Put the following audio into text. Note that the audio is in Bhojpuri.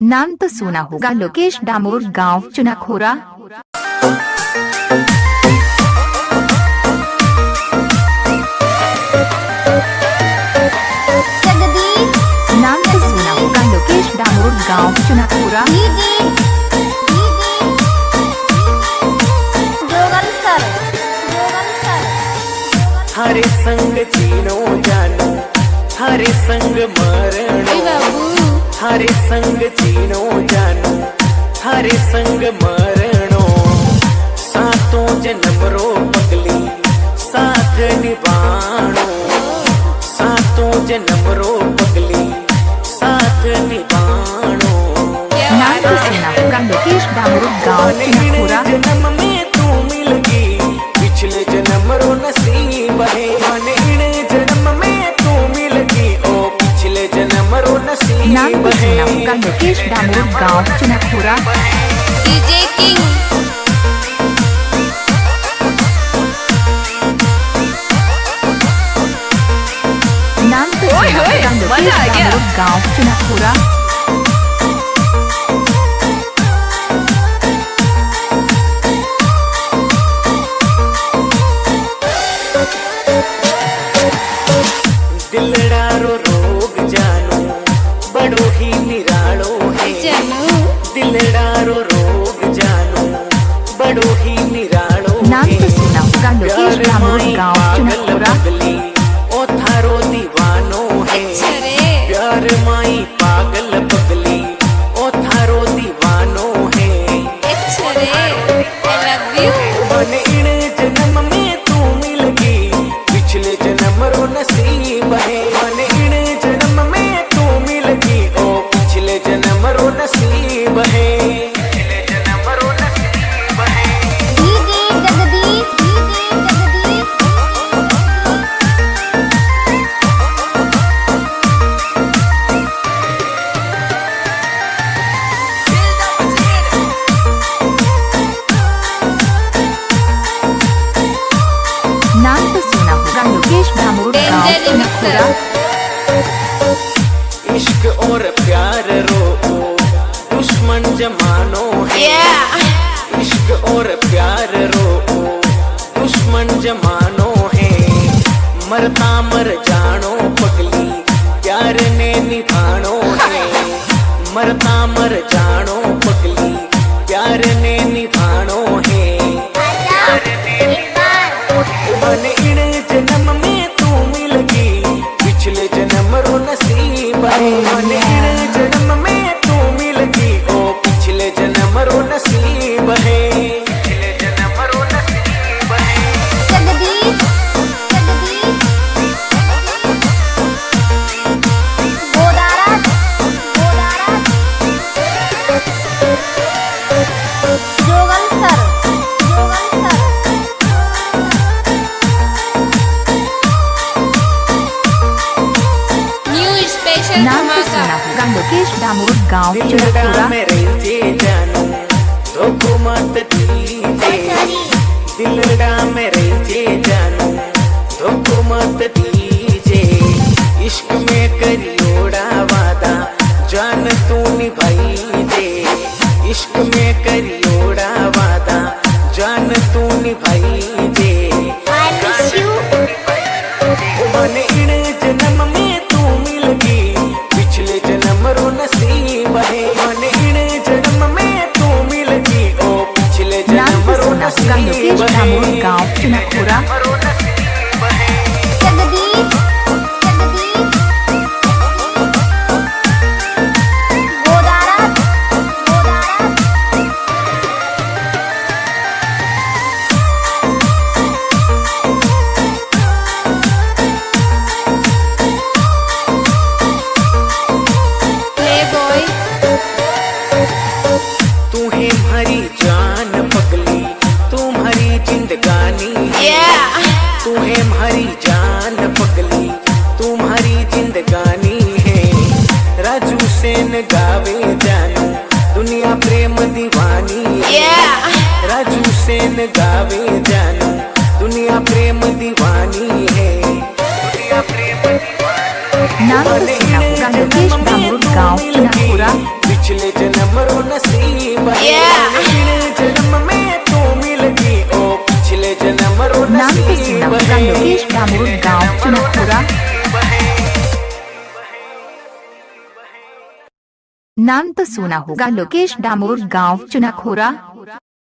नाम तो सुना होगा लोकेश डामोर, गांव चुनाखोरा। नाम तो सुना होगा लोकेश डामोर, गांव चुनाखोरा। हरे संग जीनो जानो, हरे संग मरणो, हरे संग जीनो जानो, हरे संग मरणो। सातों जन्म रो पगली साथ निभाणो, सातों जन्म रो पगली साथ निभाणो। नाम तो सुना होगा लोकेश डामोर, गांव चुनाखोरा। जन्म में तू मिल गई, पिछले जन्म रो नसीब है। मन इन जन्म में तू मिल गई, ओ पिछले जन्म रो नसीब है। नाम तो सुना होगा लोकेश डामोर, गांव चुनाखोरा। डीजे किंग नाम तो सुना होगा लोकेश डामोर, गांव चुनाखोरा। दिलडारो रोग जानो, बड़ो ही निरालो है। दिलडारो रोग जानो, बड़ो ही निरालो है। नाम तो सुना होगा लोकेश डामोर, गांव चुनाखोरा। ओ थारो दीवानो है, प्यार माई पागल पगली, ओ थारो दीवानो है। मन इन जन्म में तू मिल गई, पिछले जन्म रो नसीब है। मन इन जन्म में तू मिल गई, ओ पिछले जन्म रो नसीब है। पिछले जन्म रो नसीब है। नाम तो सुना होगा लोकेश डामोर, गांव चुनाखोरा। इश्क और प्यार रो दुश्मन जमानो है। इश्क और प्यार रो दुश्मन जमानो है। मरता मर जानो पगली, प्यार ने निभानो है। मरता मर जानो पगली, प्यार ने निभानो है। मन इन जन्म में तू मिल गई, पिछले जन्म रो नसीब है। मन इन जन्म में तू मिल गई, ओ पिछले जन्म रो नसीब है। पिछले जन्म रो नसीब है। न्यू स्पेशल नाम तो सुना होगा लोकेश डामोर, गांव चुनाखोरा। दिलड़ा में रही जानो, धोखो मत दीजे। दिलड़ा में रही जानो, धोखो मत दीजे। इश्क में करियोड़ा वादा, जान तू निभाई दे। इश्क में करियोड़ा वादा, जान तू निभाई दे। मन इन जन्म में तू मिल गई, पिछले जन्म रो नसीब है। मन इन जन्म में तू मिल गई, ओ पिछले नाम जन्म तो रो सुना होगा नसीब लोकेश डामोर, गांव चुनाखोरा। प्ले बॉय तुम्हें हमारी जान पगली, तुम्हारी जिंदगानी है। तुम्हें हमारी जान पगली, तुम्हारी जिंदगानी है। राजू सेन गावे जानो, दुनिया प्रेम दीवानी है। राजू सेन गावे जानो, दुनिया प्रेम दीवानी है। दुनिया प्रेम दीवानी नाम तो सुना होगा लोकेश डामोर, गांव चुनाखोरा। पिछले लोकेश डामोर गांव चुनखोरा। नाम तो सुना होगा लोकेश डामोर गांव चुनखोरा।